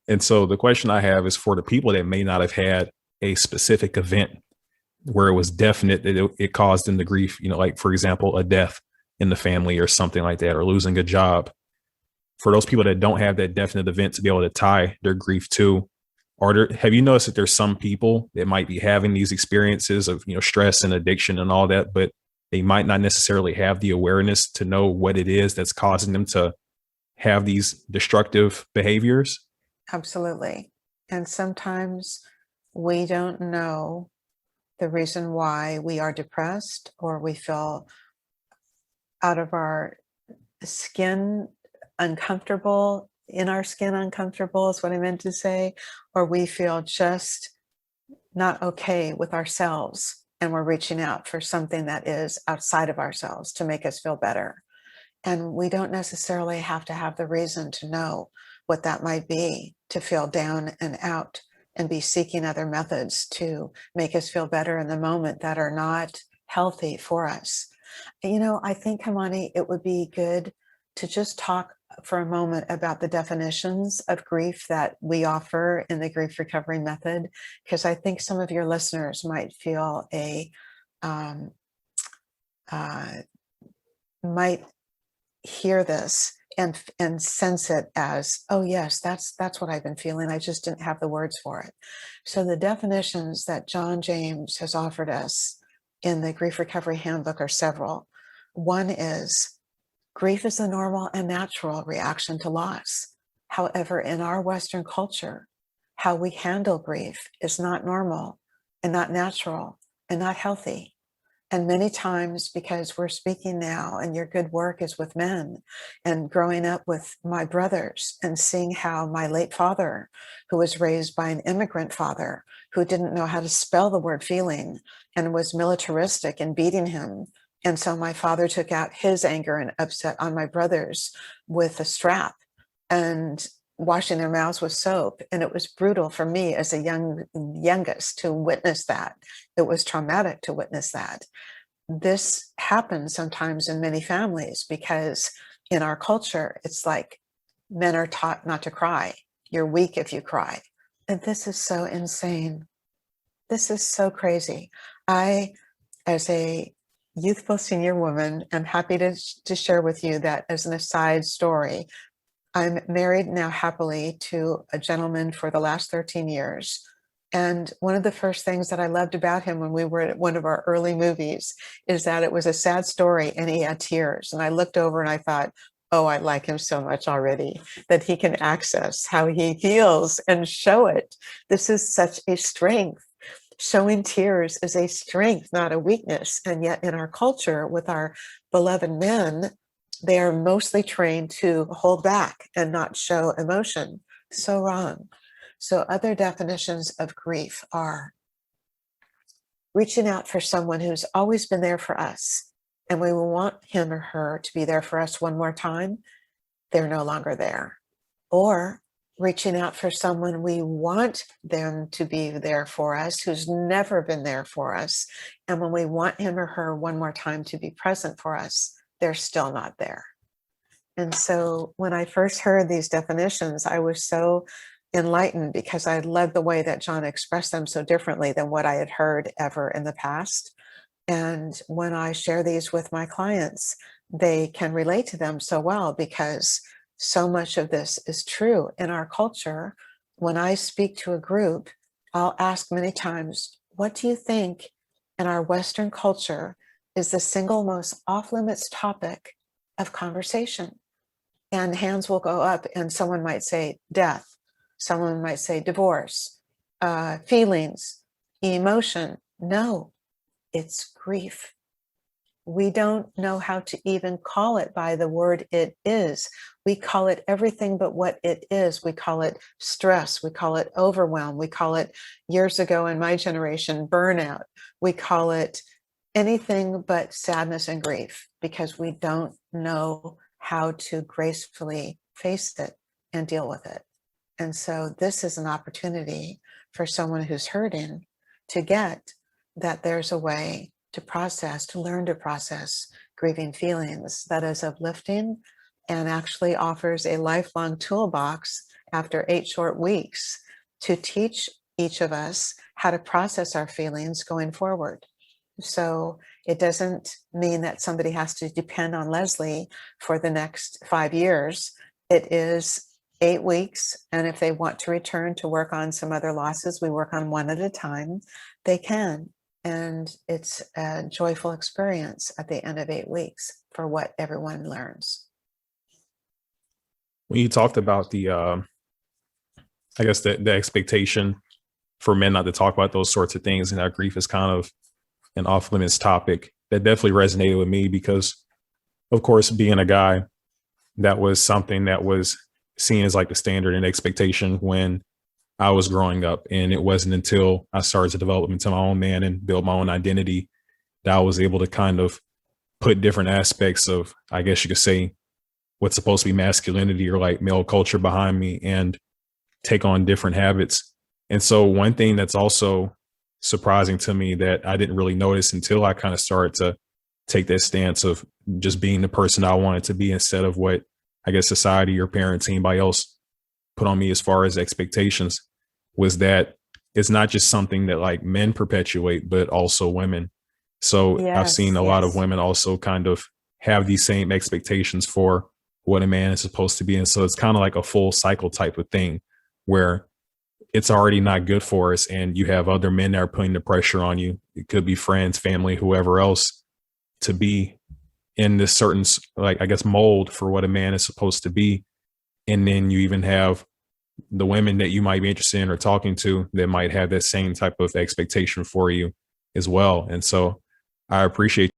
And so the question I have is for the people that may not have had a specific event where it was definite that it caused them the grief, like for example, a death in the family or something like that, or losing a job. For those people that don't have that definite event to be able to tie their grief to, have you noticed that there's some people that might be having these experiences of, stress and addiction and all that, but they might not necessarily have the awareness to know what it is that's causing them to have these destructive behaviors? Absolutely. And sometimes we don't know the reason why we are depressed or we feel out of our skin uncomfortable, in our skin uncomfortable is what I meant to say, or we feel just not okay with ourselves and we're reaching out for something that is outside of ourselves to make us feel better. And we don't necessarily have to have the reason to know what that might be, to feel down and out and be seeking other methods to make us feel better in the moment that are not healthy for us. I think, Hamani, it would be good to just talk for a moment about the definitions of grief that we offer in the grief recovery method, because I think some of your listeners might feel um, uh, might hear this and sense it as, oh yes, that's what I've been feeling. I just didn't have the words for it. So the definitions that John James has offered us in the Grief Recovery Handbook are several. One is grief is a normal and natural reaction to loss. However, in our Western culture, how we handle grief is not normal and not natural and not healthy. And many times, because we're speaking now and your good work is with men, and growing up with my brothers and seeing how my late father, who was raised by an immigrant father who didn't know how to spell the word feeling and was militaristic in beating him. And so my father took out his anger and upset on my brothers with a strap and washing their mouths with soap. And it was brutal for me as a youngest to witness that. It was traumatic to witness that. This happens sometimes in many families because in our culture, it's like men are taught not to cry. You're weak if you cry. And this is so insane. This is so crazy. I, as a youthful senior woman, am happy to share with you that as an aside story, I'm married now happily to a gentleman for the last 13 years. And one of the first things that I loved about him when we were at one of our early movies is that it was a sad story and he had tears. And I looked over and I thought, oh, I like him so much already that he can access how he feels and show it. This is such a strength. Showing tears is a strength, not a weakness. And yet in our culture with our beloved men, they are mostly trained to hold back and not show emotion. So wrong. So other definitions of grief are reaching out for someone who's always been there for us, and we will want him or her to be there for us one more time. They're no longer there. Or reaching out for someone we want them to be there for us, who's never been there for us. And when we want him or her one more time to be present for us, they're still not there. And so when I first heard these definitions, I was so enlightened because I loved the way that John expressed them so differently than what I had heard ever in the past. And when I share these with my clients, they can relate to them so well because so much of this is true in our culture. When I speak to a group, I'll ask many times, what do you think in our Western culture is the single most off limits topic of conversation? And hands will go up and someone might say death. Someone might say divorce, feelings, emotion. No, it's grief. We don't know how to even call it by the word it is. We call it everything but what it is. We call it stress. We call it overwhelm. We call it, years ago in my generation, burnout. We call it anything but sadness and grief because we don't know how to gracefully face it and deal with it. And so this is an opportunity for someone who's hurting to get that there's a way to process, to learn to process grieving feelings that is uplifting and actually offers a lifelong toolbox after 8 short weeks to teach each of us how to process our feelings going forward. So it doesn't mean that somebody has to depend on Lesleigh for the next 5 years. It is 8 weeks. And if they want to return to work on some other losses, we work on one at a time, they can. And it's a joyful experience at the end of 8 weeks for what everyone learns. When you talked about the, I guess the expectation for men not to talk about those sorts of things and that grief is kind of an off limits topic, that definitely resonated with me because, of course, being a guy, that was something that was seen as like the standard and expectation when I was growing up. And it wasn't until I started to develop into my own man and build my own identity that I was able to kind of put different aspects of, I guess you could say, what's supposed to be masculinity or like male culture behind me and take on different habits. And so one thing that's also surprising to me that I didn't really notice until I kind of started to take that stance of just being the person I wanted to be instead of what I guess society or parents, anybody else put on me as far as expectations, was that it's not just something that like men perpetuate, but also women. So I've seen Yes, a lot of yes. women also kind of have these same expectations for what a man is supposed to be. And so it's kind of like a full cycle type of thing where it's already not good for us. And you have other men that are putting the pressure on you. It could be friends, family, whoever else, to be in this certain, like, I guess, mold for what a man is supposed to be. And then you even have the women that you might be interested in or talking to that might have that same type of expectation for you as well. And so I appreciate